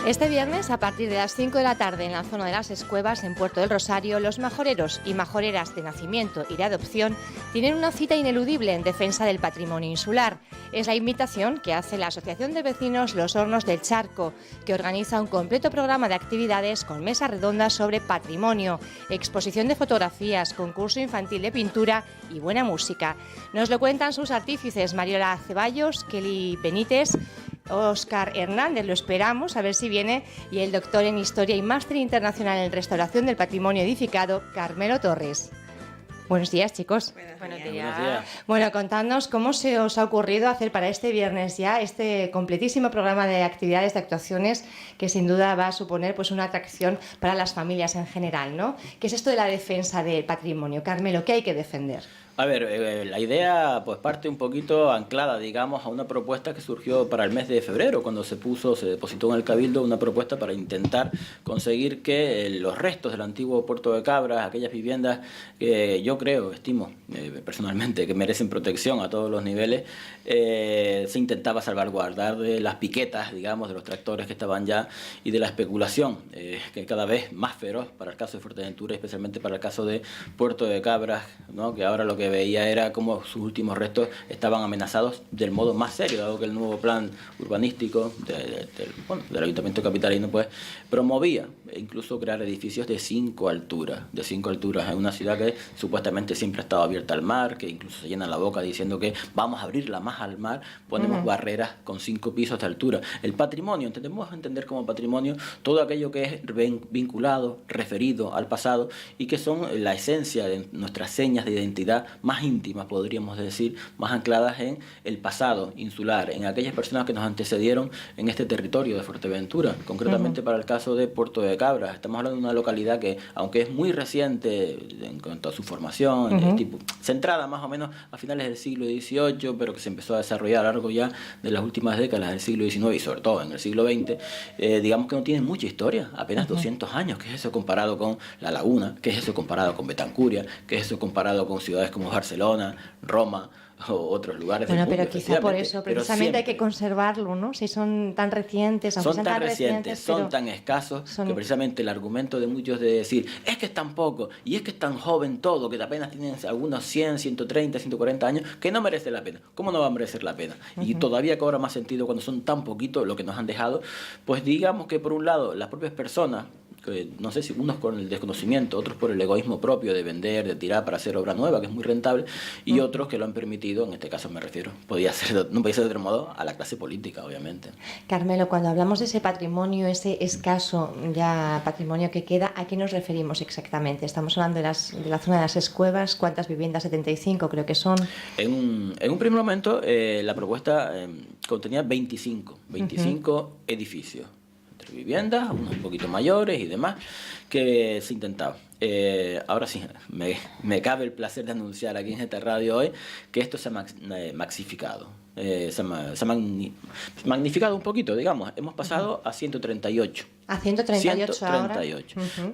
Este viernes, a partir de las 5 de la tarde, en la zona de las Escuevas, en Puerto del Rosario, los majoreros y majoreras de nacimiento y de adopción tienen una cita ineludible en defensa del patrimonio insular. Es la invitación que hace la Asociación de Vecinos Los Hornos del Charco, que organiza un completo programa de actividades con mesas redondas sobre patrimonio, exposición de fotografías, concurso infantil de pintura y buena música. Nos lo cuentan sus artífices Mariola Ceballos, Kelly Benítez, Óscar Hernández, lo esperamos, a ver si viene, y el doctor en Historia y Máster Internacional en Restauración del Patrimonio Edificado, Carmelo Torres. Buenos días, chicos. Buenos días. Bueno, contadnos cómo se os ha ocurrido hacer para este viernes ya este completísimo programa de actividades, de actuaciones, que sin duda va a suponer pues una atracción para las familias en general, ¿no? ¿Qué es esto de la defensa del patrimonio? Carmelo, ¿qué hay que defender? A ver, la idea pues parte un poquito anclada, digamos, a una propuesta que surgió para el mes de febrero, cuando se depositó en el Cabildo una propuesta para intentar conseguir que los restos del antiguo Puerto de Cabras, aquellas viviendas que yo estimo personalmente que merecen protección a todos los niveles, se intentaba salvaguardar de las piquetas, digamos, de los tractores que estaban ya y de la especulación, que cada vez más feroz para el caso de Fuerteventura, especialmente para el caso de Puerto de Cabras, ¿no? Que ahora lo que veía era como sus últimos restos estaban amenazados del modo más serio, dado que el nuevo plan urbanístico del Ayuntamiento capitalino pues promovía incluso crear edificios de 5 alturas, en una ciudad que supuestamente siempre ha estado abierta al mar, que incluso se llena la boca diciendo que vamos a abrirla más al mar, ponemos barreras con 5 pisos de altura. El patrimonio, entendemos entender como patrimonio todo aquello que es vinculado, referido al pasado y que son la esencia de nuestras señas de identidad más íntimas, podríamos decir, más ancladas en el pasado insular, en aquellas personas que nos antecedieron en este territorio de Fuerteventura, concretamente para el caso de Puerto de Cabras. Estamos hablando de una localidad que, aunque es muy reciente en cuanto a su formación, centrada más o menos a finales del siglo XVIII, pero que se empezó a desarrollar a lo largo ya de las últimas décadas del siglo XIX y sobre todo en el siglo XX, digamos que no tiene mucha historia, apenas 200 años. ¿Qué es eso comparado con La Laguna? ¿Qué es eso comparado con Betancuria? ¿Qué es eso comparado con ciudades como Barcelona, Roma o otros lugares? Bueno, pero quizá por eso precisamente hay que conservarlo, ¿no? Si son tan recientes, aunque son tan recientes, son tan escasos, que precisamente el argumento de muchos de decir es que es tan poco y es que es tan joven todo, que apenas tienen algunos 100, 130, 140 años, que no merece la pena. ¿Cómo no va a merecer la pena? Y todavía cobra más sentido cuando son tan poquitos lo que nos han dejado. Pues digamos que por un lado las propias personas, que no sé si unos con el desconocimiento, otros por el egoísmo propio de vender, de tirar para hacer obra nueva, que es muy rentable, y otros que lo han permitido, en este caso me refiero, no podía ser de otro modo, a la clase política, obviamente. Carmelo, cuando hablamos de ese patrimonio, ese escaso ya patrimonio que queda, ¿a qué nos referimos exactamente? Estamos hablando de la zona de las Escuevas. ¿Cuántas viviendas? 75 creo que son. En un primer momento la propuesta contenía 25 edificios, viviendas, unos un poquito mayores y demás, que se intentaba. Ahora sí, me cabe el placer de anunciar aquí en esta radio hoy que esto se ha maxificado. Se ha magnificado un poquito, digamos. Hemos pasado a 138. A 138 ahora.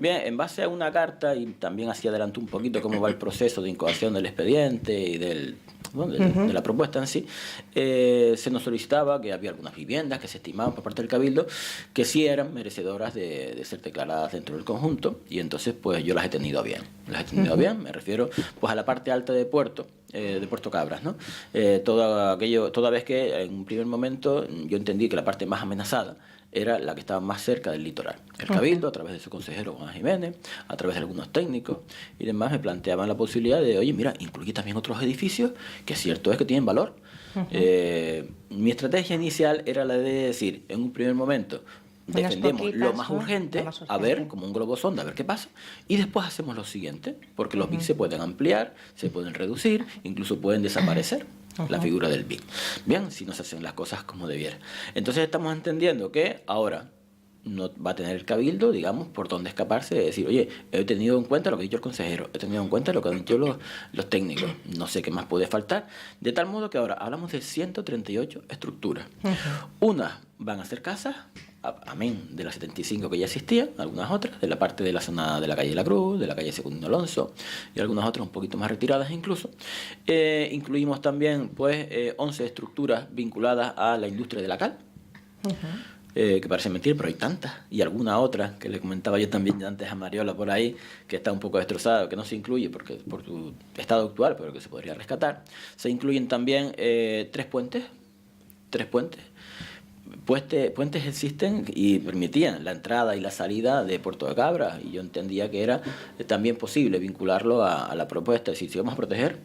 Bien, en base a una carta, y también así adelanto un poquito cómo va el proceso de incoación del expediente y de la propuesta en sí, se nos solicitaba que había algunas viviendas que se estimaban por parte del Cabildo que sí eran merecedoras de ser declaradas dentro del conjunto, y entonces pues yo las he tenido bien. Me refiero pues a la parte alta de Puerto Cabras, ¿no? Toda vez que en un primer momento yo entendí que la parte más amenazada era la que estaba más cerca del litoral. El Cabildo, a través de su consejero Juan Jiménez, a través de algunos técnicos y demás, me planteaban la posibilidad de, oye, mira, incluye también otros edificios que cierto es que tienen valor. Mi estrategia inicial era la de decir, en un primer momento, defendemos lo más urgente, a ver, como un globo sonda, a ver qué pasa, y después hacemos lo siguiente, porque los BIC se pueden ampliar, se pueden reducir, incluso pueden desaparecer. La figura del BIC. Bien, si no se hacen las cosas como debiera. Entonces estamos entendiendo que ahora no va a tener el Cabildo, digamos, por dónde escaparse, de decir, oye, he tenido en cuenta lo que ha dicho el consejero, he tenido en cuenta lo que han dicho los técnicos, no sé qué más puede faltar, de tal modo que ahora hablamos de 138 estructuras. Unas van a ser casas, amén de las 75 que ya existían, algunas otras, de la parte de la zona de la calle La Cruz, de la calle Secundino Alonso, y algunas otras un poquito más retiradas incluso. Incluimos también pues 11 estructuras vinculadas a la industria de la cal. que parece mentir, pero hay tantas, y alguna otra, que le comentaba yo también antes a Mariola por ahí, que está un poco destrozada, que no se incluye porque por su estado actual, pero que se podría rescatar. Se incluyen también tres puentes. Puentes existen y permitían la entrada y la salida de Puerto de Cabra, y yo entendía que era también posible vincularlo a la propuesta, es decir, si vamos a proteger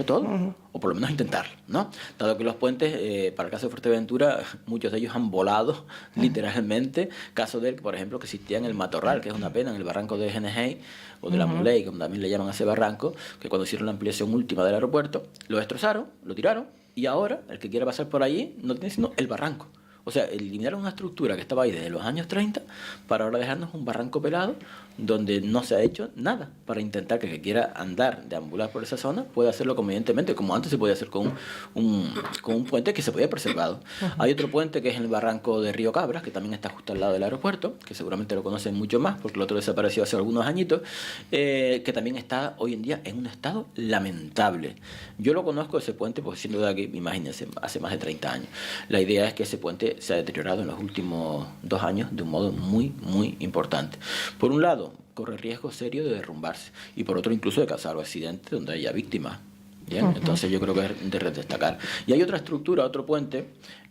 todo, o por lo menos intentarlo, ¿no? Dado que los puentes, para el caso de Fuerteventura, muchos de ellos han volado literalmente, caso del, por ejemplo, que existía en el Matorral, que es una pena, en el barranco de Genejei, o de la Muley, como también le llaman a ese barranco, que cuando hicieron la ampliación última del aeropuerto, lo destrozaron, lo tiraron, y ahora el que quiera pasar por allí no tiene sino el barranco. O sea, eliminaron una estructura que estaba ahí desde los años 30 para ahora dejarnos un barranco pelado donde no se ha hecho nada para intentar que el que quiera andar, deambular por esa zona, pueda hacerlo convenientemente, como antes se podía hacer con un puente que se podía preservado. Hay otro puente que es en el barranco de Río Cabras, que también está justo al lado del aeropuerto, que seguramente lo conocen mucho más porque el otro desapareció hace algunos añitos, que también está hoy en día en un estado lamentable. Yo lo conozco ese puente, pues siendo de aquí, imagínense, hace más de 30 años. La idea es que ese puente se ha deteriorado en los últimos 2 años de un modo muy, muy importante. Por un lado, corre riesgo serio de derrumbarse, y por otro incluso de causar accidentes donde haya víctimas. Bien, entonces yo creo que es de destacar. Y hay otra estructura, otro puente,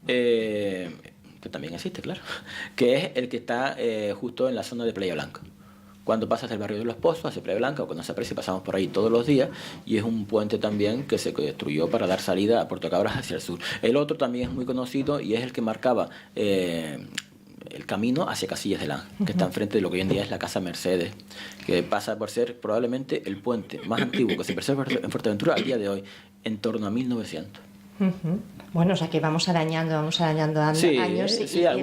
que también existe, claro, que es el que está justo en la zona de Playa Blanca. Cuando pasas del barrio de Los Pozos hacia Playa Blanca, o cuando se aprecia, pasamos por ahí todos los días, y es un puente también que se construyó para dar salida a Puerto Cabras hacia el sur. El otro también es muy conocido y es el que marcaba el camino hacia Casillas del Ángel, que está enfrente de lo que hoy en día es la Casa Mercedes, que pasa por ser probablemente el puente más antiguo que se preserva en Fuerteventura al día de hoy, en torno a 1900. Bueno, o sea que vamos arañando años y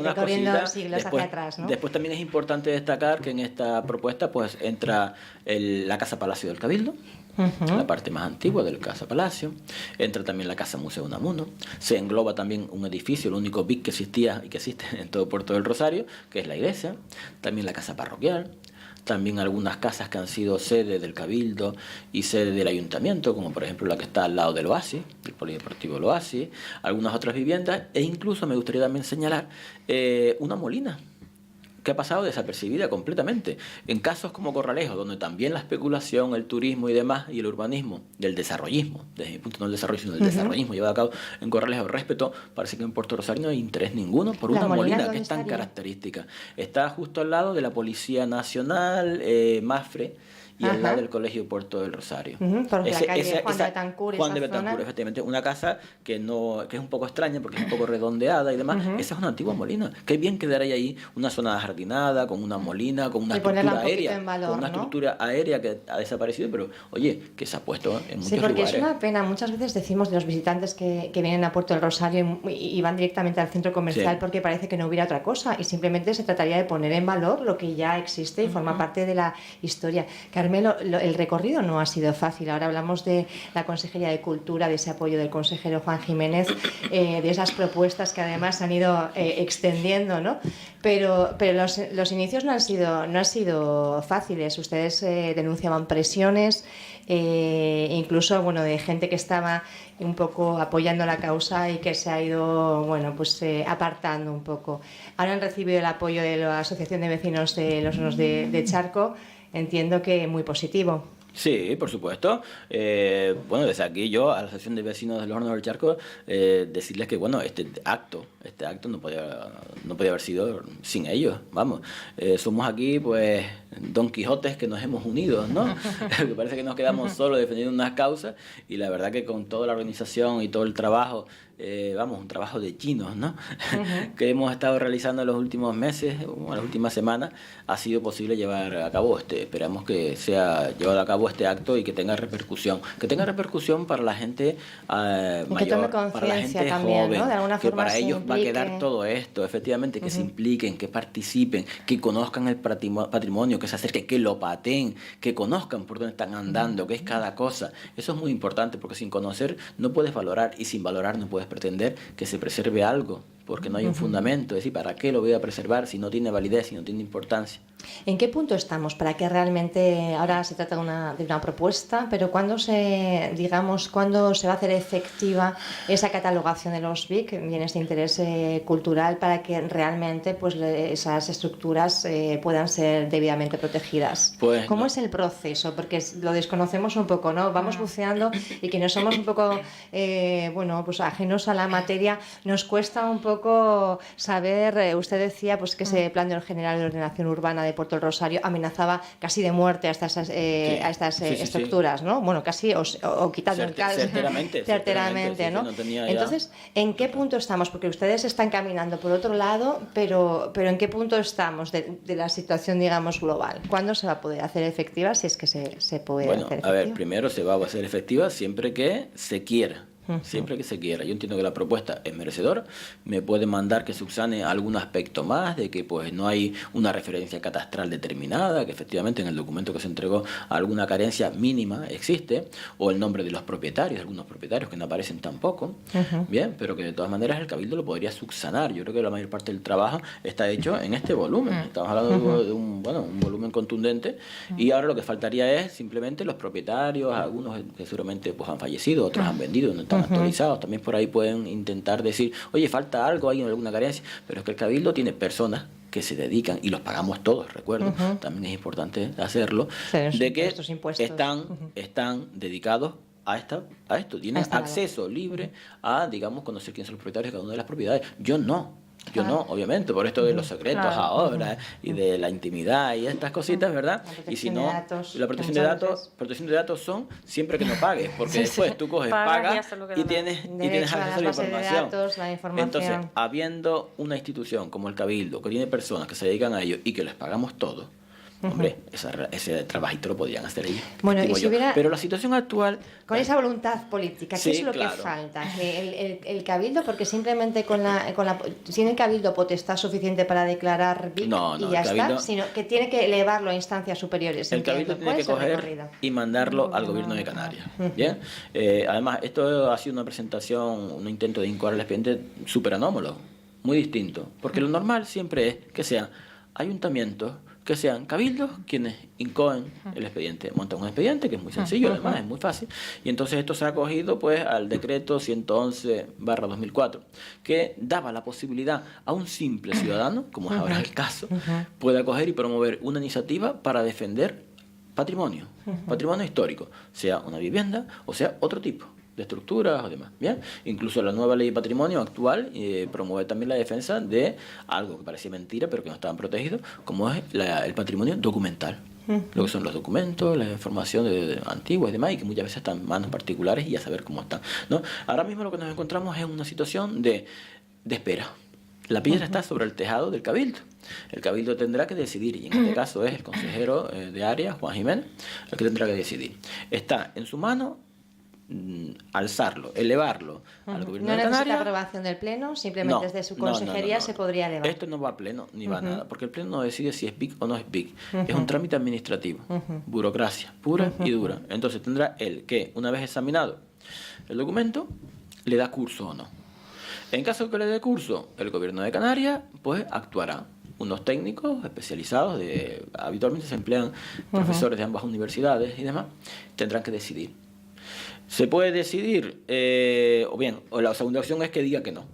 recorriendo siglos hacia atrás, ¿no? Después también es importante destacar que en esta propuesta pues entra la Casa Palacio del Cabildo, la parte más antigua del Casa Palacio, entra también la Casa Museo Unamuno, se engloba también un edificio, el único BIC que existía y que existe en todo Puerto del Rosario, que es la iglesia, también la Casa Parroquial, también algunas casas que han sido sede del Cabildo y sede del Ayuntamiento, como por ejemplo la que está al lado del Oasis, el Polideportivo del Oasis, algunas otras viviendas, e incluso me gustaría también señalar una molina que ha pasado desapercibida completamente. En casos como Corralejo, donde también la especulación, el turismo y demás, y el urbanismo, del desarrollismo, desde mi punto no el desarrollo, sino el desarrollismo llevado a cabo en Corralejo, respeto, parece que en Puerto Rosario no hay interés ninguno por una molina que es tan característica. Está justo al lado de la Policía Nacional, Mafre, y al lado del Colegio Puerto del Rosario. Porque la calle Juan de Betancur, Juan de Betancur, efectivamente, una casa que es un poco extraña porque es un poco redondeada y demás. Esa es una antigua molina. Qué bien quedaría ahí una zona jardinada, con una molina, con una estructura aérea, valor, con una estructura aérea que ha desaparecido, pero oye, que se ha puesto en muchos lugares. Sí, porque es una pena. Muchas veces decimos de los visitantes que vienen a Puerto del Rosario y van directamente al centro comercial porque parece que no hubiera otra cosa, y simplemente se trataría de poner en valor lo que ya existe y forma parte de la historia. Carmelo, el recorrido no ha sido fácil. Ahora hablamos de la Consejería de Cultura, de ese apoyo del consejero Juan Jiménez, de esas propuestas que además han ido extendiendo, ¿no? Pero los inicios no han sido fáciles. Ustedes denunciaban presiones, incluso de gente que estaba un poco apoyando la causa y que se ha ido apartando un poco. Ahora han recibido el apoyo de la Asociación de Vecinos de los Hornos de Charco. Entiendo que muy positivo. Sí, por supuesto. Desde aquí yo a la Asociación de Vecinos de los Hornos del Charco decirles que este acto no podía haber sido sin ellos. Vamos, somos aquí pues Don Quijotes que nos hemos unido, ¿no? Que parece que nos quedamos solos defendiendo unas causas, y la verdad que con toda la organización y todo el trabajo, un trabajo de chinos, ¿no? Que hemos estado realizando en los últimos meses, en las últimas semanas, ha sido posible llevar a cabo esperamos que sea llevado a cabo este acto y que tenga repercusión para la gente mayor, para la gente también, joven, ¿no? De alguna que forma para ellos va a quedar todo esto, efectivamente, que se impliquen, que participen, que conozcan el patrimonio, que se acerquen, que lo pateen, que conozcan por dónde están andando, qué es cada cosa. Eso es muy importante, porque sin conocer no puedes valorar, y sin valorar no puedes pretender que se preserve algo porque no hay un fundamento, es decir, ¿para qué lo voy a preservar si no tiene validez, si no tiene importancia? ¿En qué punto estamos para que realmente, ahora se trata de una propuesta, pero cuándo cuándo se va a hacer efectiva esa catalogación de los BIC, bienes de interés cultural, para que realmente pues esas estructuras puedan ser debidamente protegidas? Pues ¿Cómo no. es el proceso? Porque lo desconocemos un poco, ¿no? Vamos buceando y que no somos un poco pues ajenos a la materia, nos cuesta un poco saber. Usted decía pues que ese plan general de ordenación urbana de Puerto del Rosario amenazaba casi de muerte a estas estructuras, ¿no? Bueno, casi o quitando el caso. Certeramente, ¿no? Sí, no tenía Entonces, ¿en qué punto estamos? Porque ustedes están caminando por otro lado, pero ¿en qué punto estamos de la situación, digamos, global? ¿Cuándo se va a poder hacer efectiva, si es que se puede hacer efectiva? A ver, primero se va a hacer efectiva siempre que se quiera. Siempre que se quiera. Yo entiendo que la propuesta es merecedora, me puede mandar que subsane algún aspecto más, de que pues no hay una referencia catastral determinada, que efectivamente en el documento que se entregó alguna carencia mínima existe, o el nombre de los propietarios, algunos propietarios que no aparecen tampoco, bien, pero que de todas maneras el Cabildo lo podría subsanar. Yo creo que la mayor parte del trabajo está hecho en este volumen. Estamos hablando de un volumen contundente, y ahora lo que faltaría es simplemente los propietarios, algunos que seguramente pues han fallecido, otros han vendido, no están actualizados, también por ahí pueden intentar decir, oye, falta algo, hay alguna carencia, pero es que el Cabildo tiene personas que se dedican, y los pagamos todos, recuerdo, también es importante hacerlo, de que están dedicados a esto, tienen acceso libre a, digamos, conocer quiénes son los propietarios de cada una de las propiedades. Yo no, obviamente, por esto de los secretos ahora y de la intimidad y estas cositas, ¿verdad? Y si no, la protección de datos son siempre que no pagues, porque después tú coges, pagas y tienes acceso a la información. Entonces, habiendo una institución como el Cabildo, que tiene personas que se dedican a ello y que les pagamos todo, hombre, ese trabajito lo podrían hacer ellos. Bueno, y si hubiera... Pero la situación actual... Con esa voluntad política, ¿qué es lo que falta? El Cabildo, porque simplemente ¿tiene el Cabildo potestad suficiente para declarar BIC y ya está? Sino que tiene que elevarlo a instancias superiores. El Cabildo tiene que coger y mandarlo al Gobierno de Canarias. Bien. Además, esto ha sido una presentación, un intento de incoar el expediente súper anómalo, muy distinto. Porque lo normal siempre es que sean ayuntamientos, que sean cabildos quienes incoen el expediente. Montan un expediente que es muy sencillo, además es muy fácil, y entonces esto se ha acogido pues al decreto 111/2004, que daba la posibilidad a un simple ciudadano, como es ahora el caso, puede acoger y promover una iniciativa para defender patrimonio histórico, sea una vivienda o sea otro tipo de estructuras o demás. Bien, incluso la nueva ley de patrimonio actual promueve también la defensa de algo que parecía mentira pero que no estaban protegidos, como es el patrimonio documental. Lo que son los documentos, la información antigua y demás, y que muchas veces están en manos particulares y a saber cómo están, ¿no? Ahora mismo lo que nos encontramos es una situación de espera. La piedra está sobre el tejado del Cabildo. El Cabildo tendrá que decidir, y en este caso es el consejero de área, Juan Jiménez, el que tendrá que decidir. Está en su mano alzarlo, elevarlo al Gobierno de Canarias. No necesita aprobación del Pleno, simplemente desde su consejería se podría elevar. Esto no va a Pleno ni va a nada, porque el Pleno no decide si es BIC o no es BIC. Es un trámite administrativo, burocracia pura y dura. Entonces tendrá él que, una vez examinado el documento, le da curso o no. En caso de que le dé curso, el Gobierno de Canarias pues actuará. Unos técnicos especializados, habitualmente se emplean profesores de ambas universidades y demás, tendrán que decidir. Se puede decidir, o la segunda opción es que diga que no.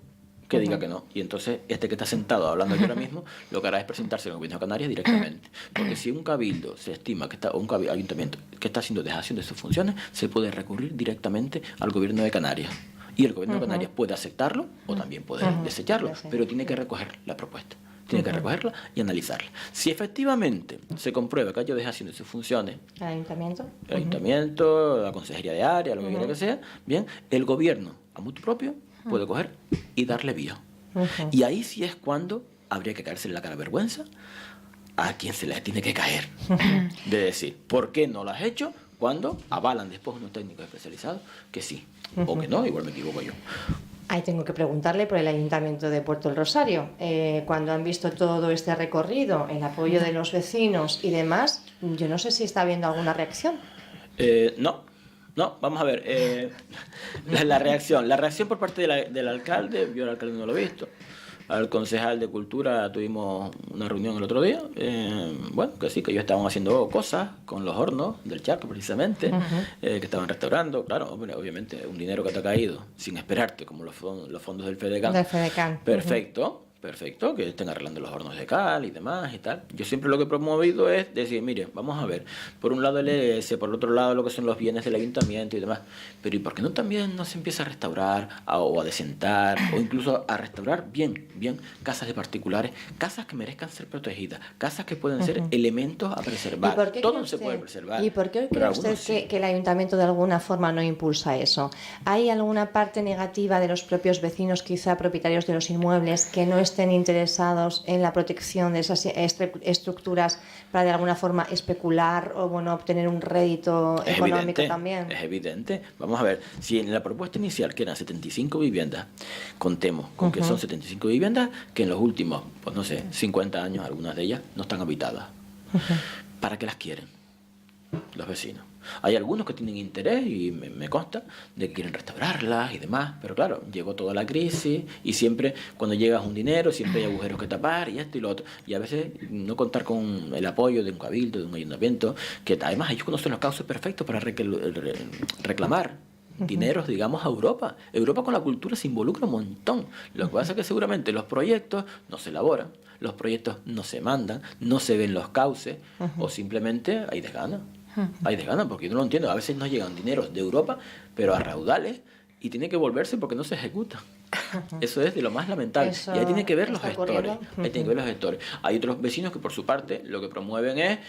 Y entonces que está sentado hablando aquí ahora mismo, lo que hará es presentarse al Gobierno de Canarias directamente. Porque si un cabildo se estima que un ayuntamiento que está haciendo dejación de sus funciones, se puede recurrir directamente al Gobierno de Canarias. Y el Gobierno de Canarias puede aceptarlo o también puede desecharlo, pero tiene que recoger la propuesta. Tiene que recogerla y analizarla. Si efectivamente se comprueba que hay dejación de sus funciones, el ayuntamiento, la consejería de área, lo que quiera que sea, bien, el gobierno a mutuo propio puede coger y darle vía. Y ahí sí es cuando habría que caerse en la cara vergüenza a quien se le tiene que caer. De decir, ¿por qué no lo has hecho? Cuando avalan después unos técnicos especializados que sí, o que no, igual me equivoco yo. Ahí tengo que preguntarle por el Ayuntamiento de Puerto del Rosario. Cuando han visto todo este recorrido, el apoyo de los vecinos y demás, yo no sé si está habiendo alguna reacción. No, vamos a ver. La reacción por parte del alcalde, yo al alcalde no lo he visto. al concejal de Cultura, tuvimos una reunión el otro día, bueno, que sí, que ellos estaban haciendo cosas con los hornos del Charco precisamente, que estaban restaurando, claro, hombre, obviamente un dinero que te ha caído sin esperarte, como los fondos del FEDECAN. Del FEDECAN. Perfecto. Perfecto, que estén arreglando los hornos de cal y demás y tal. Yo siempre lo que he promovido es decir, mire, vamos a ver, por un lado el ES, por el otro lado lo que son los bienes del ayuntamiento y demás, pero ¿y por qué no también no se empieza a restaurar o a desentar o incluso a restaurar bien casas de particulares, casas que merezcan ser protegidas, casas que pueden ser elementos a preservar? Todo se puede preservar. ¿Y por qué cree usted que el ayuntamiento de alguna forma no impulsa eso? ¿Hay alguna parte negativa de los propios vecinos, quizá propietarios de los inmuebles, que no estén interesados en la protección de esas estructuras para de alguna forma especular o bueno obtener un rédito económico también? Es evidente. Vamos a ver, si en la propuesta inicial que eran 75 viviendas, contemos con que son 75 viviendas que en los últimos, pues no sé, 50 años algunas de ellas no están habitadas. ¿Para qué las quieren los vecinos? Hay algunos que tienen interés, y me consta, de que quieren restaurarlas y demás, pero claro, llegó toda la crisis y siempre cuando llegas un dinero, siempre hay agujeros que tapar y esto y lo otro. Y a veces no contar con el apoyo de un cabildo, de un ayuntamiento, que además ellos conocen los cauces perfectos para reclamar dineros, digamos, a Europa. Europa con la cultura se involucra un montón. Lo que pasa es que seguramente los proyectos no se elaboran, los proyectos no se mandan, no se ven los cauces, o simplemente hay desgana. Hay desgana, porque yo no lo entiendo. A veces no llegan dineros de Europa, pero a raudales, y tiene que volverse porque no se ejecuta. Eso es de lo más lamentable. Y ahí tiene que ver los gestores. Ahí tiene que ver los gestores. Hay otros vecinos que por su parte lo que promueven es: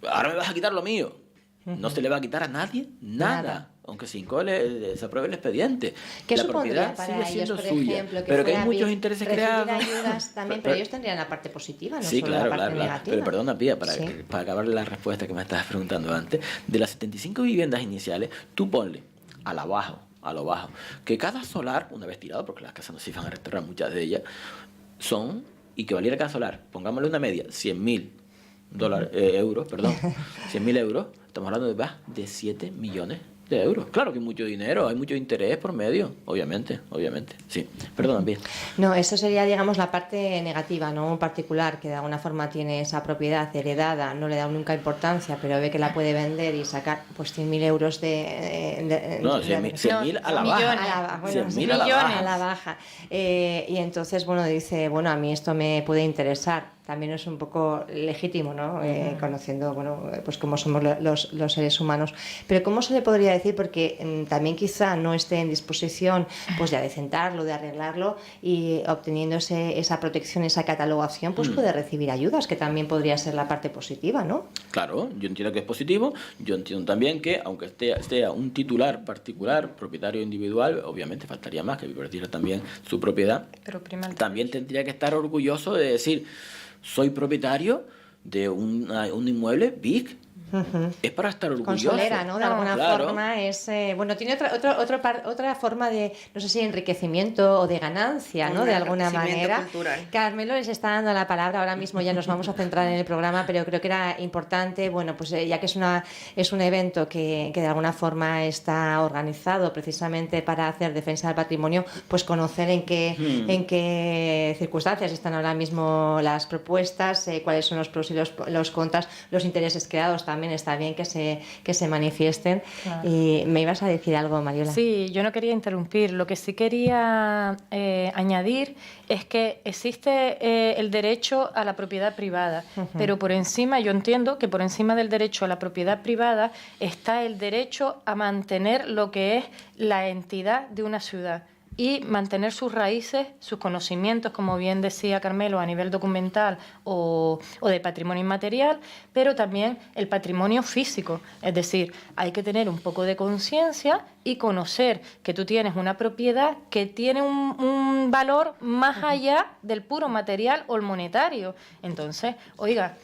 ahora me vas a quitar lo mío. No se le va a quitar a nadie nada. Aunque se apruebe el expediente. ¿Qué la supondría propiedad para sigue ellos, siendo por suya, ejemplo, pero que hay muchos intereses creados? Ayudas también, pero ellos tendrían la parte positiva, no sí, solo claro, la parte claro. negativa. Pero perdona, Pía, para acabar la respuesta que me estabas preguntando antes, de las 75 viviendas iniciales, tú ponle a lo bajo, que cada solar, una vez tirado, porque las casas no se iban a restaurar, muchas de ellas, y que valiera cada solar, pongámosle una media, 100.000 euros, 100.000 euros, estamos hablando de 7 millones de euros. Claro que hay mucho dinero, hay mucho interés por medio, obviamente. Sí, perdón, bien. No, eso sería, digamos, la parte negativa, ¿no? Un particular que de alguna forma tiene esa propiedad heredada, no le da nunca importancia, pero ve que la puede vender y sacar pues 100.000 euros no, 100.000 a la baja. 100.000 a la baja. Y entonces, bueno, dice, bueno, a mí esto me puede interesar. También es un poco legítimo, ¿no? Conociendo, bueno, pues cómo somos los seres humanos. Pero ¿cómo se le podría decir? Porque también quizá no esté en disposición pues de adecentarlo, de arreglarlo, y obteniendo esa protección, esa catalogación, pues puede recibir ayudas, que también podría ser la parte positiva, ¿no? Claro, yo entiendo que es positivo. Yo entiendo también que, aunque esté un titular particular, propietario individual, obviamente faltaría más que perdiera también su propiedad. Pero también tendría que estar orgulloso de decir: soy propietario de un inmueble big. Es para estar orgulloso. Consolera, ¿no? De alguna forma es... bueno, tiene otra forma de, no sé si enriquecimiento o de ganancia, ¿no? De alguna manera. Cultural. Carmelo les está dando la palabra. Ahora mismo ya nos vamos a centrar en el programa, pero creo que era importante, bueno, pues ya que es un evento que de alguna forma está organizado precisamente para hacer defensa del patrimonio, pues conocer en qué circunstancias están ahora mismo las propuestas, cuáles son los pros y los contras, los intereses creados también. Está bien que se manifiesten. Claro. Y me ibas a decir algo, Mariola. Sí, yo no quería interrumpir. Lo que sí quería añadir es que existe el derecho a la propiedad privada, pero por encima, yo entiendo que por encima del derecho a la propiedad privada está el derecho a mantener lo que es la entidad de una ciudad y mantener sus raíces, sus conocimientos, como bien decía Carmelo, a nivel documental o de patrimonio inmaterial, pero también el patrimonio físico. Es decir, hay que tener un poco de conciencia y conocer que tú tienes una propiedad que tiene un valor más allá del puro material o el monetario. Entonces, oiga,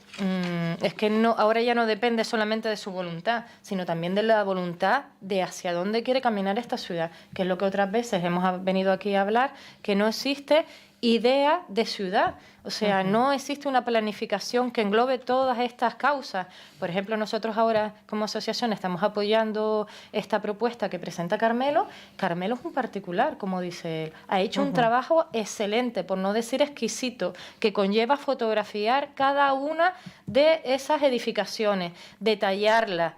es que no, ahora ya no depende solamente de su voluntad, sino también de la voluntad de hacia dónde quiere caminar esta ciudad, que es lo que otras veces hemos venido aquí a hablar, que no existe idea de ciudad. O sea, no existe una planificación que englobe todas estas causas. Por ejemplo, nosotros ahora como asociación estamos apoyando esta propuesta que presenta Carmelo. Carmelo es un particular, como dice él. Ha hecho un trabajo excelente, por no decir exquisito, que conlleva fotografiar cada una de esas edificaciones, detallarlas,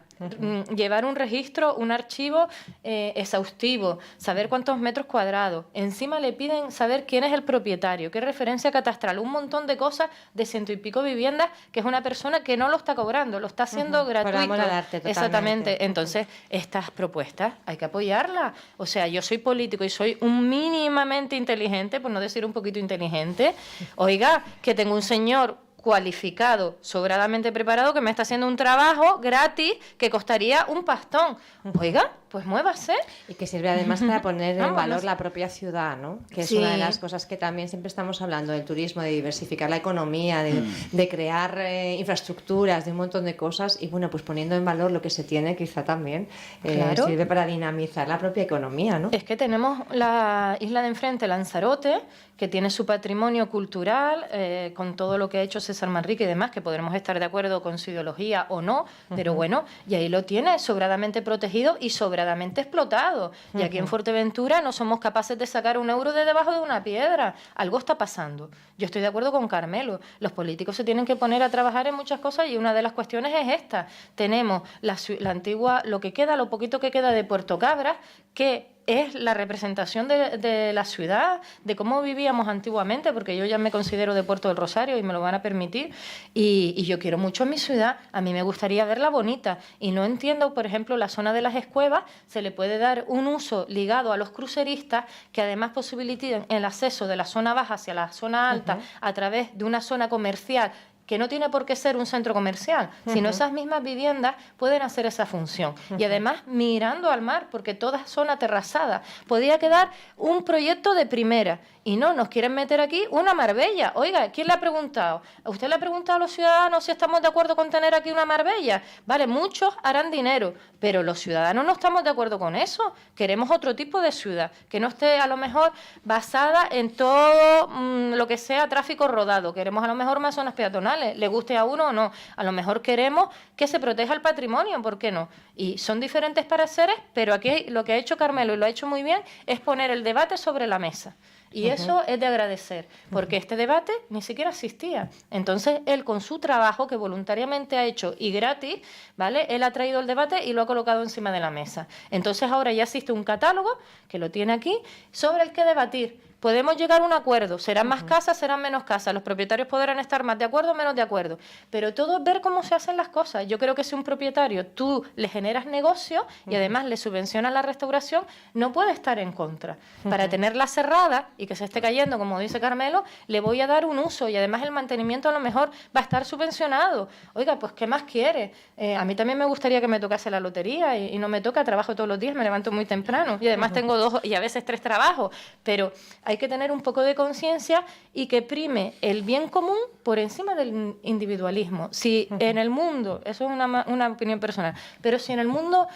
llevar un registro, un archivo exhaustivo, saber cuántos metros cuadrados. Encima le piden saber quién es el propietario, qué referencia catastral, un montón de cosas de 100 y pico viviendas, que es una persona que no lo está cobrando, lo está haciendo gratuito. Por amor al arte, totalmente. Exactamente. Entonces, estas propuestas hay que apoyarlas. O sea, yo soy político y soy un mínimamente inteligente, por no decir un poquito inteligente. Oiga, que tengo un señor cualificado, sobradamente preparado, que me está haciendo un trabajo gratis que costaría un pastón. Oiga, pues muévase. Y que sirve además para poner en valor la propia ciudad, ¿no? Que es una de las cosas que también siempre estamos hablando del turismo, de diversificar la economía, de crear infraestructuras, de un montón de cosas, y bueno, pues poniendo en valor lo que se tiene, quizá también sirve para dinamizar la propia economía, ¿no? Es que tenemos la isla de enfrente, Lanzarote, que tiene su patrimonio cultural, con todo lo que ha hecho César Manrique y demás, que podremos estar de acuerdo con su ideología o no, pero bueno, y ahí lo tiene sobradamente protegido y sobradamente explotado. Y aquí en Fuerteventura no somos capaces de sacar un euro de debajo de una piedra. Algo está pasando. Yo estoy de acuerdo con Carmelo. Los políticos se tienen que poner a trabajar en muchas cosas y una de las cuestiones es esta. Tenemos la antigua, lo que queda, lo poquito que queda de Puerto Cabras, que es la representación de la ciudad, de cómo vivíamos antiguamente, porque yo ya me considero de Puerto del Rosario y me lo van a permitir, y yo quiero mucho mi ciudad, a mí me gustaría verla bonita, y no entiendo, por ejemplo, la zona de las Escuevas, se le puede dar un uso ligado a los cruceristas, que además posibiliten el acceso de la zona baja hacia la zona alta a través de una zona comercial, que no tiene por qué ser un centro comercial, sino esas mismas viviendas pueden hacer esa función. Y además mirando al mar, porque toda zona terrazada. Podría quedar un proyecto de primera. Y no, nos quieren meter aquí una Marbella. Oiga, ¿quién le ha preguntado? ¿A usted le ha preguntado a los ciudadanos si estamos de acuerdo con tener aquí una Marbella? Vale, muchos harán dinero, pero los ciudadanos no estamos de acuerdo con eso. Queremos otro tipo de ciudad, que no esté a lo mejor basada en todo lo que sea tráfico rodado. Queremos a lo mejor más zonas peatonales, le guste a uno o no. A lo mejor queremos que se proteja el patrimonio, ¿por qué no? Y son diferentes pareceres, pero aquí lo que ha hecho Carmelo, y lo ha hecho muy bien, es poner el debate sobre la mesa. Y eso es de agradecer, porque este debate ni siquiera existía. Entonces, él con su trabajo, que voluntariamente ha hecho y gratis, ¿vale? Él ha traído el debate y lo ha colocado encima de la mesa. Entonces, ahora ya existe un catálogo, que lo tiene aquí, sobre el que debatir. Podemos llegar a un acuerdo, serán más casas, serán menos casas, los propietarios podrán estar más de acuerdo o menos de acuerdo, pero todo es ver cómo se hacen las cosas. Yo creo que si un propietario tú le generas negocio y además le subvencionas la restauración, no puede estar en contra. Para tenerla cerrada y que se esté cayendo, como dice Carmelo, le voy a dar un uso y además el mantenimiento a lo mejor va a estar subvencionado. Oiga, pues ¿qué más quiere? A mí también me gustaría que me tocase la lotería y no me toca, trabajo todos los días, me levanto muy temprano y además tengo 2 y a veces 3 trabajos, pero hay que tener un poco de conciencia y que prime el bien común por encima del individualismo. Si en el mundo, eso es una opinión personal, pero si en el mundo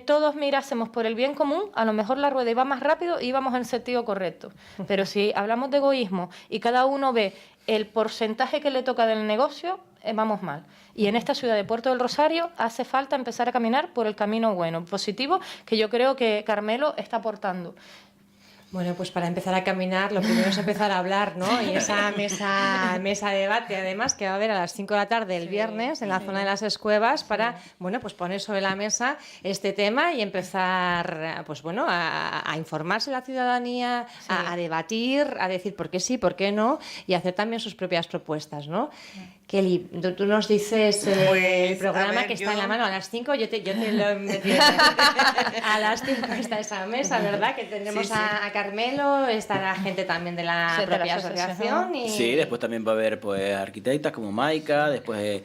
todos mirásemos por el bien común, a lo mejor la rueda iba más rápido y íbamos en el sentido correcto. Pero si hablamos de egoísmo y cada uno ve el porcentaje que le toca del negocio, vamos mal. Y en esta ciudad de Puerto del Rosario hace falta empezar a caminar por el camino bueno, positivo, que yo creo que Carmelo está aportando. Bueno, pues para empezar a caminar, lo primero es empezar a hablar, ¿no? Y esa mesa de debate, además, que va a haber a las 5 de la tarde el viernes en la zona de las Escuevas para, bueno, pues poner sobre la mesa este tema y empezar, pues bueno, a informarse la ciudadanía, a debatir, a decir por qué sí, por qué no, y hacer también sus propias propuestas, ¿no? Kelly, tú nos dices el programa ver, que está en la mano a las 5, yo te lo metí. A las 5 está esa mesa, ¿verdad? Que tendremos a Carmelo, estará gente también de la propia asociación. Y... Sí, después también va a haber pues arquitectas como Maika, después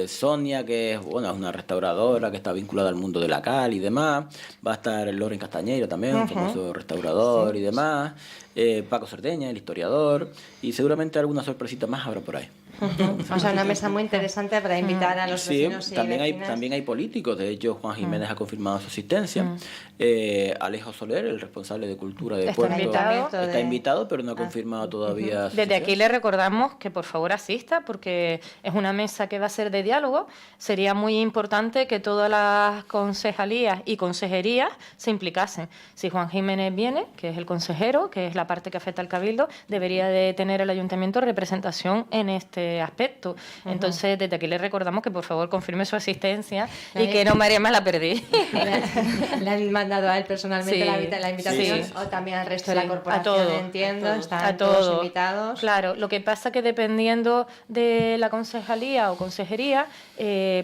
Sonia, que es una restauradora que está vinculada al mundo de la cal y demás. Va a estar Loren Castañeiro también, un famoso restaurador y demás. Paco Cerdeña, el historiador. Y seguramente alguna sorpresita más habrá por ahí. O sea, una mesa muy interesante para invitar a los vecinos y vecinas. También hay políticos. De hecho, Juan Jiménez ha confirmado su asistencia. Alejo Soler, el responsable de Cultura de Puerto, está invitado, pero no ha confirmado todavía. Desde aquí le recordamos que por favor asista, porque es una mesa que va a ser de diálogo. Sería muy importante que todas las concejalías y consejerías se implicasen. Si Juan Jiménez viene, que es el consejero, que es la parte que afecta al Cabildo, debería de tener el ayuntamiento representación en este aspecto. Entonces, desde aquí le recordamos que por favor confirme su asistencia y que no María más la perdí. Le han mandado a él personalmente la invitación, o también al resto de la corporación, entiendo, están todos invitados. Claro, lo que pasa que dependiendo de la concejalía o consejería,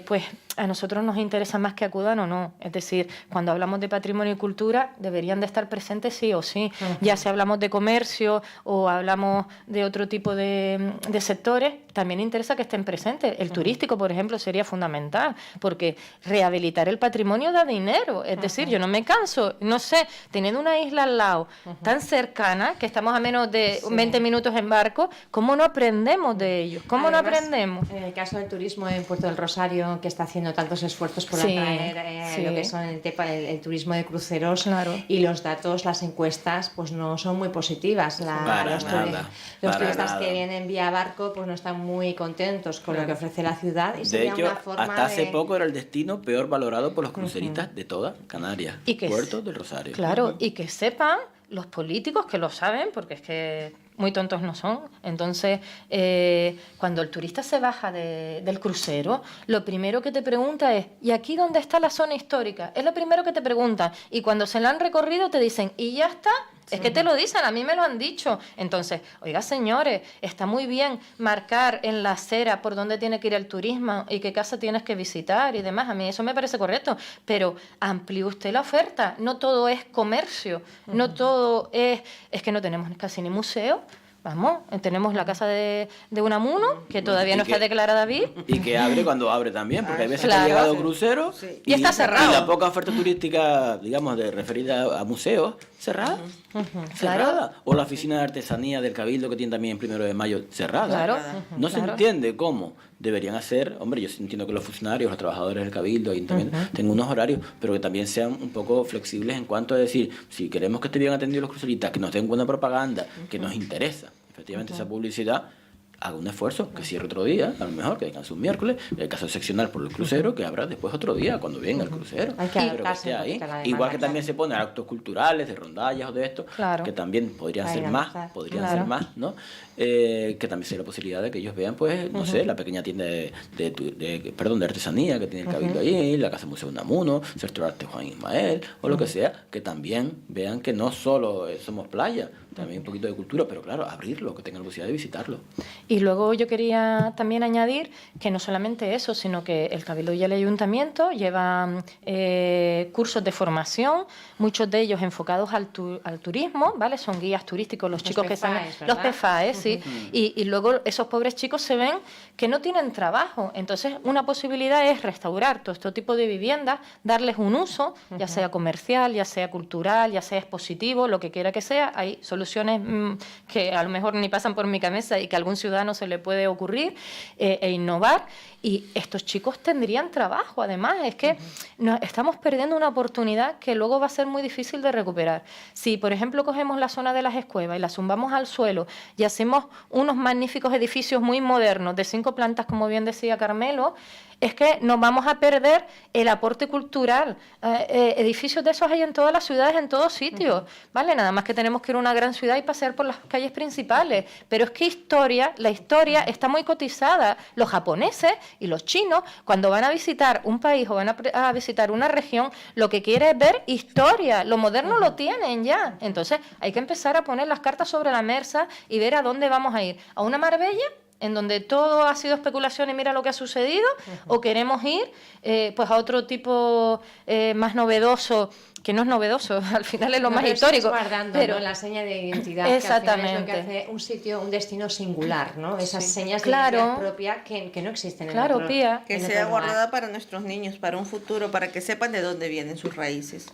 pues a nosotros nos interesa más que acudan o no. Es decir, cuando hablamos de patrimonio y cultura, deberían de estar presentes sí o sí. Ya si hablamos de comercio o hablamos de otro tipo de sectores, también interesa que estén presentes. El turístico, por ejemplo, sería fundamental, porque rehabilitar el patrimonio da dinero. Es decir, yo no me canso, no sé, teniendo una isla al lado tan cercana, que estamos a menos de 20 minutos en barco, ¿cómo no aprendemos de ellos? ¿Cómo no aprendemos? En el caso del turismo en Puerto del Rosario, que está haciendo tantos esfuerzos por atraer lo que son el turismo de cruceros, y los datos, las encuestas, pues no son muy positivas. Los turistas que vienen vía barco pues no están muy contentos con lo que ofrece la ciudad. Y de hecho, hasta hace poco era el destino peor valorado por los cruceristas de toda Canarias, Puerto del Rosario. Claro, y que sepan los políticos, que lo saben, porque es que muy tontos no son. Entonces, cuando el turista se baja del crucero, lo primero que te pregunta es, ¿y aquí dónde está la zona histórica? Es lo primero que te preguntan. Y cuando se la han recorrido te dicen, ¿y ya está? Es que te lo dicen, a mí me lo han dicho. Entonces, oiga, señores, está muy bien marcar en la acera por dónde tiene que ir el turismo y qué casa tienes que visitar y demás. A mí eso me parece correcto, pero amplíe usted la oferta. No todo es comercio, no todo es que no tenemos casi ni museo. Vamos, tenemos la casa de Unamuno, que todavía no está declarada VIP. Y que abre cuando abre también, porque hay veces que ha llegado crucero y está cerrado. Y la poca oferta turística, digamos, referida a museos, cerrada. Cerrada. O la oficina de artesanía del Cabildo, que tiene también el 1 de mayo, cerrada. Claro. No se entiende cómo deberían hacer. Hombre, yo entiendo que los funcionarios, los trabajadores del Cabildo, ahí también tengan unos horarios, pero que también sean un poco flexibles en cuanto a decir, si queremos que estén bien atendidos los cruceristas, que nos den buena propaganda, que nos interesa efectivamente esa publicidad, haga un esfuerzo, que cierre otro día, a lo mejor que descanse un miércoles, el caso seccional por el crucero, que habrá después otro día cuando venga el crucero. Hay que adaptarse ahí. Igual que también se ponen actos culturales, de rondallas o de esto, que también podrían ser más, ¿no? Que también sea la posibilidad de que ellos vean, pues, no sé, la pequeña tienda de artesanía que tiene el Cabildo ahí, la Casa Museo Unamuno, Centro de Arte Juan Ismael, o lo que sea, que también vean que no solo somos playa, también un poquito de cultura, pero claro, abrirlo, que tengan la posibilidad de visitarlo. Y luego yo quería también añadir que no solamente eso, sino que el Cabildo y el Ayuntamiento llevan cursos de formación, muchos de ellos enfocados al turismo, ¿vale? Son guías turísticos, los chicos que están... Los PFAE, sí. Y luego esos pobres chicos se ven que no tienen trabajo. Entonces, una posibilidad es restaurar todo este tipo de viviendas, darles un uso, ya sea comercial, ya sea cultural, ya sea expositivo, lo que quiera que sea. Hay soluciones que a lo mejor ni pasan por mi cabeza y que a algún ciudadano se le puede ocurrir e innovar. Y estos chicos tendrían trabajo, además. Es que estamos perdiendo una oportunidad que luego va a ser muy difícil de recuperar. Si, por ejemplo, cogemos la zona de las Escuevas y la zumbamos al suelo y hacemos unos magníficos edificios muy modernos de 5 plantas, como bien decía Carmelo, es que nos vamos a perder el aporte cultural. Edificios de esos hay en todas las ciudades, en todos sitios, ¿vale? Nada más que tenemos que ir a una gran ciudad y pasear por las calles principales. Pero es que la historia está muy cotizada. Los japoneses y los chinos, cuando van a visitar un país o van a visitar una región, lo que quieren es ver historia. Lo moderno lo tienen ya. Entonces hay que empezar a poner las cartas sobre la mesa y ver a dónde vamos a ir. ¿A una Marbella, en donde todo ha sido especulación y mira lo que ha sucedido? ¿O queremos ir pues a otro tipo más novedoso, que no es novedoso, al final es lo más histórico, pero la seña de identidad, exactamente, que es lo que hace un sitio, un destino singular, ¿no? Esas señas de identidad propia que no existen en otro, Pía, que sea guardada para nuestros niños, para un futuro, para que sepan de dónde vienen sus raíces,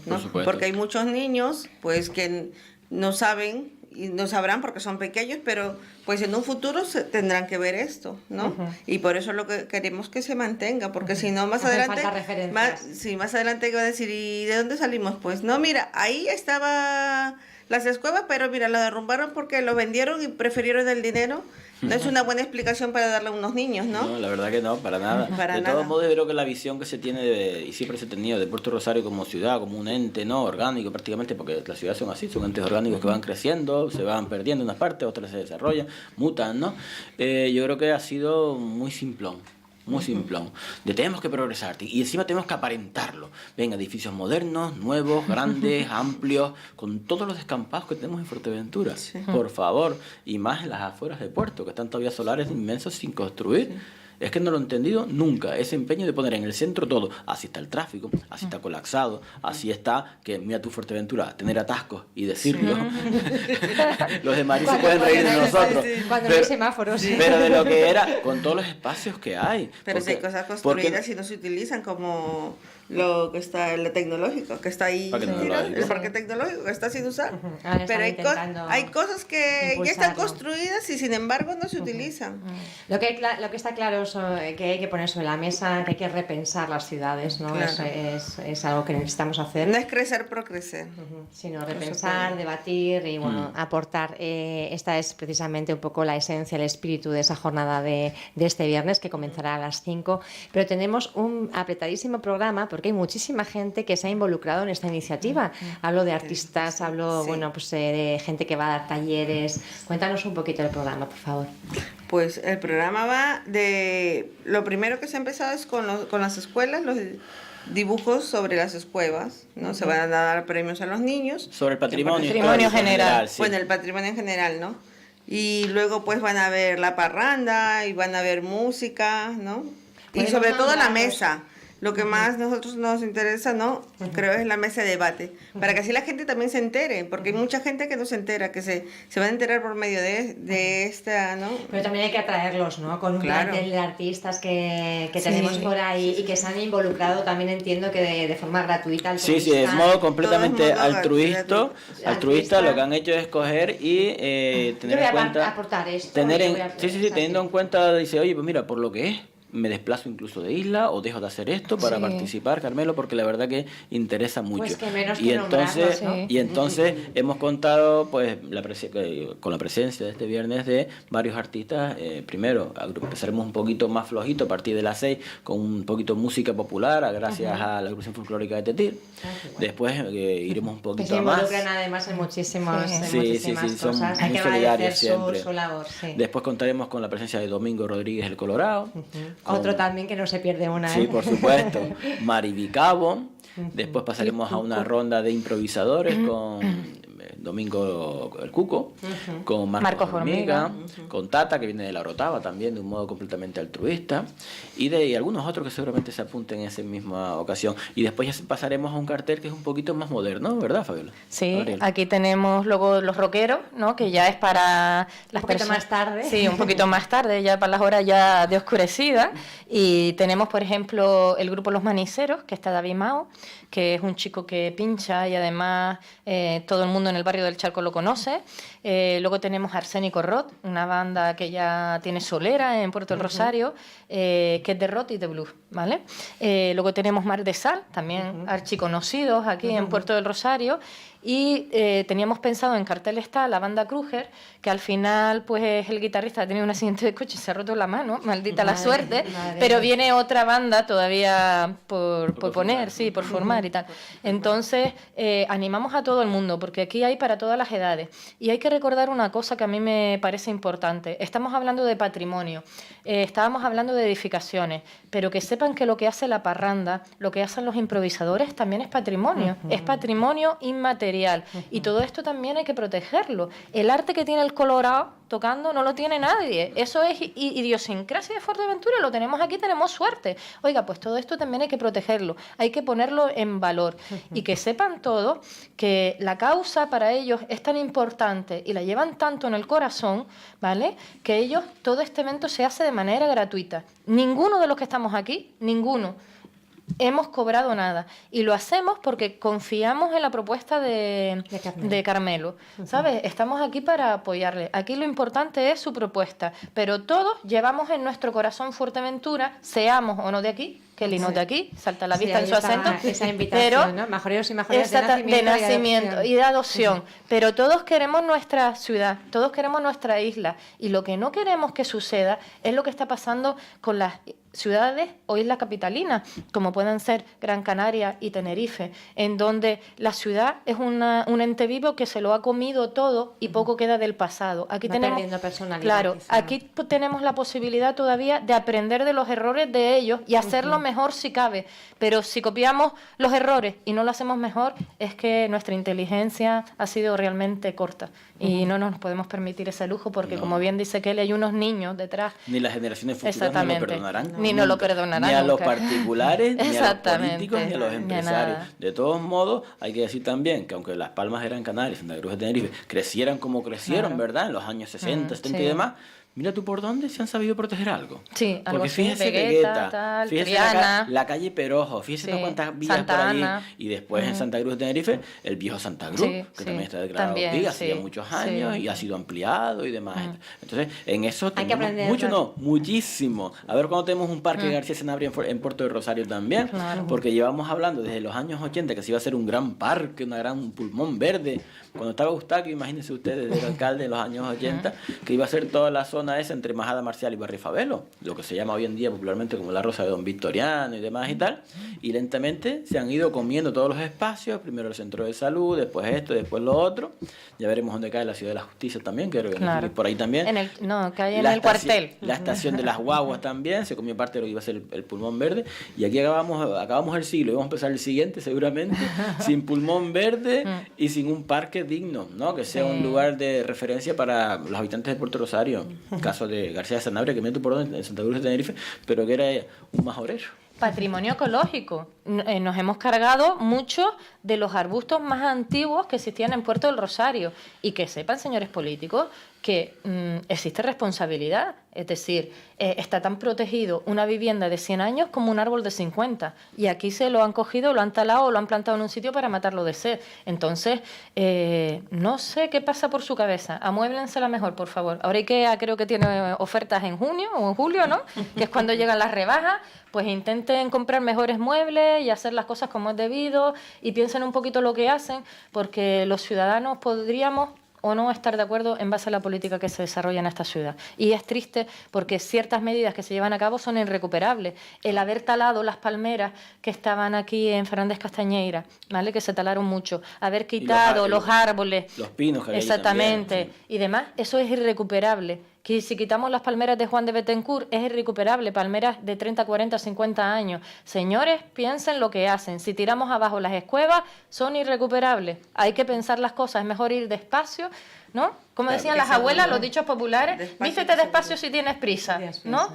¿no? Porque hay muchos niños pues que no saben y no sabrán porque son pequeños, pero pues en un futuro tendrán que ver esto, ¿no? Y por eso lo que queremos que se mantenga, porque si no más Hacen adelante, falta referencias. más adelante va a decir, ¿y de dónde salimos? Pues no, mira, ahí estaba las escuelas, pero mira, lo derrumbaron porque lo vendieron y prefirieron el dinero. No es una buena explicación para darle a unos niños, ¿no? No, la verdad que no, para nada. De todos modos, yo creo que la visión que se tiene, y siempre se ha tenido, de Puerto Rosario como ciudad, como un ente no orgánico prácticamente, porque las ciudades son así, son entes orgánicos que van creciendo, se van perdiendo en unas partes, otras se desarrollan, mutan, ¿no? Yo creo que ha sido muy simplón. Muy simplón. De tenemos que progresar y encima tenemos que aparentarlo. Ven, edificios modernos, nuevos, grandes, amplios, con todos los descampados que tenemos en Fuerteventura. Sí. Por favor, y más en las afueras de Puerto, que están todavía solares inmensos sin construir. Sí. Es que no lo he entendido nunca, ese empeño de poner en el centro todo. Así está el tráfico, así está colapsado, así está, que mira tu Fuerteventura, tener atascos y decirlo. Los de Madrid se pueden reír de nosotros. Cuando no hay semáforos. Pero de lo que era, con todos los espacios que hay. Pero si hay cosas construidas y no se utilizan, como lo que está el tecnológico, que está ahí, el parque tecnológico que está sin usar. Pero hay cosas que ya están construidas y sin embargo no se utilizan. Lo que está claro es que hay que poner sobre la mesa, que hay que repensar las ciudades, ¿no? Claro. Es algo que necesitamos hacer. No es crecer por crecer, sino repensar, debatir y bueno, aportar. Esta es precisamente un poco la esencia, el espíritu de esa jornada de este viernes, que comenzará a las 5. Pero tenemos un apretadísimo programa porque hay muchísima gente que se ha involucrado en esta iniciativa. Hablo de artistas, hablo bueno, pues, de gente que va a dar talleres. Cuéntanos un poquito del programa, por favor. Pues el programa va de... Lo primero que se ha empezado es con las escuelas, los dibujos sobre las escuelas, ¿no? Se van a dar premios a los niños. Sobre el patrimonio general. Sí. Bueno, el patrimonio en general, ¿no? Y luego pues van a ver la parranda y van a ver música, ¿no? Y sobre todo la mesa. Lo que más nosotros nos interesa, ¿no? Creo es la mesa de debate, para que así la gente también se entere, porque hay mucha gente que no se entera, que se va a enterar por medio de esta, ¿no? Pero también hay que atraerlos, ¿no? Con un plantel de artistas que tenemos por ahí y que se han involucrado, también entiendo que de forma gratuita. Sí, es modo completamente altruista. Lo que han hecho es coger y tener en cuenta... aportar esto. Teniendo en cuenta, dice, oye, pues mira, por lo que es, me desplazo incluso de isla o dejo de hacer esto para participar, Carmelo, porque la verdad que interesa mucho. Pues que menos y entonces hemos contado pues con la presencia de este viernes de varios artistas. Primero empezaremos un poquito más flojito a partir de las 6 con un poquito de música popular gracias a la agrupación folclórica de Tetir. Después iremos un poquito que más. Se involucran además en muchísimas son cosas. Hay muy que solidarios siempre. Su labor, Después contaremos con la presencia de Domingo Rodríguez el Colorado. Otro también que no se pierde una. Sí, por supuesto. Maribicabo. Después pasaremos a una ronda de improvisadores con Domingo el Cuco, con Marcos Hormiga, con Tata, que viene de la Orotava también, de un modo completamente altruista, y algunos otros que seguramente se apunten en esa misma ocasión. Y después ya pasaremos a un cartel que es un poquito más moderno, ¿verdad, Fabiola? Sí, Gabriel. Aquí tenemos luego los rockeros, ¿no? Que ya es para las personas más tarde. Sí, un poquito más tarde, ya para las horas ya de oscurecida. Y tenemos, por ejemplo, el grupo Los Maniceros, que está David Mao, que es un chico que pincha y además todo el mundo en el barrio del Charco lo conoce. Luego tenemos Arsénico Rock, una banda que ya tiene solera en Puerto del Rosario, que es de rock y de blues, ¿vale? Luego tenemos Mar de Sal, también archiconocidos aquí en Puerto del Rosario. Y teníamos pensado en cartel está la banda Kruger, que al final pues el guitarrista ha tenido un accidente de coche y se ha roto la mano, maldita la suerte, pero viene otra banda todavía por poner, por formar y tal. Entonces animamos a todo el mundo, porque aquí hay para todas las edades. Y hay que recordar una cosa que a mí me parece importante. Estamos hablando de patrimonio, estábamos hablando de edificaciones, pero que sepan que lo que hace la parranda, lo que hacen los improvisadores también es patrimonio inmaterial. Y todo esto también hay que protegerlo. El arte que tiene el Colorado tocando no lo tiene nadie. Eso es idiosincrasia de Fuerteventura, lo tenemos aquí, tenemos suerte. Oiga, pues todo esto también hay que protegerlo, hay que ponerlo en valor. Y que sepan todos que la causa para ellos es tan importante y la llevan tanto en el corazón, ¿vale? Que ellos, todo este evento se hace de manera gratuita. Ninguno de los que estamos aquí, ninguno hemos cobrado nada. Y lo hacemos porque confiamos en la propuesta de Carmelo. ¿Sabes? Estamos aquí para apoyarle. Aquí lo importante es su propuesta. Pero todos llevamos en nuestro corazón Fuerteventura, seamos o no de aquí, que el no de aquí, salta a la vista en su acento. Esa invitación, pero, ¿no? Majoreros y majoreras de nacimiento y de adopción. Pero todos queremos nuestra ciudad, todos queremos nuestra isla. Y lo que no queremos que suceda es lo que está pasando con las ciudades o islas capitalinas, como pueden ser Gran Canaria y Tenerife, en donde la ciudad es un ente vivo que se lo ha comido todo y poco queda del pasado. Aquí tenemos, claro, aquí tenemos la posibilidad todavía de aprender de los errores de ellos y hacerlo mejor si cabe, pero si copiamos los errores y no lo hacemos mejor, es que nuestra inteligencia ha sido realmente corta y no nos podemos permitir ese lujo porque, como bien dice Kelly, hay unos niños detrás. Ni las generaciones futuras no lo perdonarán. Ni no lo perdonarán. Ni a los particulares, ni a los políticos, ni a los empresarios. De todos modos, hay que decir también que aunque Las Palmas de Gran Canaria y Santa Cruz de Tenerife crecieran como crecieron, ¿verdad? En los años 60, 70 y demás, mira tú por dónde se han sabido proteger algo. Sí, algo. Porque fíjese Vegueta, fíjese la calle Perojo, fíjese cuántas villas Santa por ahí. Ana. Y después en Santa Cruz de Tenerife, el viejo Santa Cruz, que también está declarado vía hace muchos años y ha sido ampliado y demás. Entonces, en eso tenemos mucho, muchísimo. A ver cuando tenemos un parque García Sanabria en Puerto de Rosario también, porque llevamos hablando desde los años 80 que se iba a hacer un gran parque, un pulmón verde. Cuando estaba Eustaquio, imagínense ustedes, el alcalde en los años 80, que iba a ser toda la zona esa entre Majada Marcial y Barrio Favelo, lo que se llama hoy en día popularmente como la Rosa de Don Victoriano y demás y tal, y lentamente se han ido comiendo todos los espacios, primero el centro de salud, después esto, después lo otro, ya veremos dónde cae la Ciudad de la Justicia también, que por ahí también. Cae en el cuartel. La estación de las guaguas también, se comió parte de lo que iba a ser el pulmón verde, y aquí acabamos el siglo, y vamos a empezar el siguiente seguramente, sin pulmón verde y sin un parque digno, ¿no? Que sea un lugar de referencia para los habitantes de Puerto Rosario, caso de García de Sanabria, que meto por donde en Santa Cruz de Tenerife, pero que era un majorero. Patrimonio ecológico. Nos hemos cargado muchos de los arbustos más antiguos que existían en Puerto del Rosario. Y que sepan, señores políticos, que existe responsabilidad. Es decir, está tan protegido una vivienda de 100 años como un árbol de 50. Y aquí se lo han cogido, lo han talado, lo han plantado en un sitio para matarlo de sed. Entonces, no sé qué pasa por su cabeza. Amuéblensela mejor, por favor. Ahora creo que tiene ofertas en junio o en julio, ¿no? Que es cuando llegan las rebajas. Pues intenten comprar mejores muebles y hacer las cosas como es debido y piensen un poquito lo que hacen, porque los ciudadanos podríamos o no estar de acuerdo en base a la política que se desarrolla en esta ciudad. Y es triste porque ciertas medidas que se llevan a cabo son irrecuperables. El haber talado las palmeras que estaban aquí en Fernández Castañeira, ¿vale? Que se talaron mucho, haber quitado los árboles, los pinos que exactamente, también, y demás, eso es irrecuperable. Que si quitamos las palmeras de Juan de Betancourt es irrecuperable, palmeras de 30, 40, 50 años. Señores, piensen lo que hacen. Si tiramos abajo las escuevas, son irrecuperables. Hay que pensar las cosas, es mejor ir despacio, ¿no? Como decían las abuelas, los dichos populares, vístete despacio si tienes prisa, ¿no?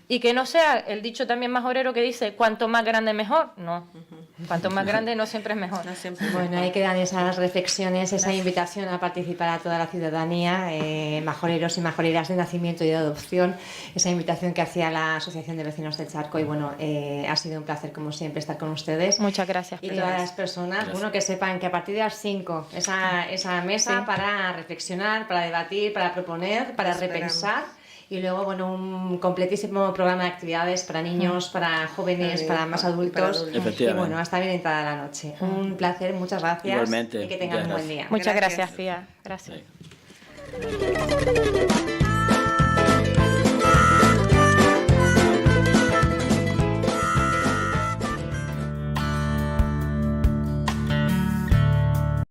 Y que no sea el dicho también majorero que dice, cuanto más grande mejor, no. Cuanto más grande no siempre es mejor. Bueno, ahí quedan esas reflexiones, esa invitación a participar a toda la ciudadanía, majoreros y majoreras de nacimiento y de adopción, esa invitación que hacía la Asociación de Vecinos del Charco y bueno, ha sido un placer como siempre estar con ustedes. Muchas gracias. Y todas las personas, bueno, que sepan que a partir de las 5, esa mesa para reflexionar, para debatir, para proponer, para repensar. Y luego, bueno, un completísimo programa de actividades para niños, para jóvenes, para más adultos. Y bueno, hasta bien entrada la noche. Un placer, muchas gracias. Igualmente. Y que tengan un buen día. Muchas gracias, Pía. Gracias. Sí.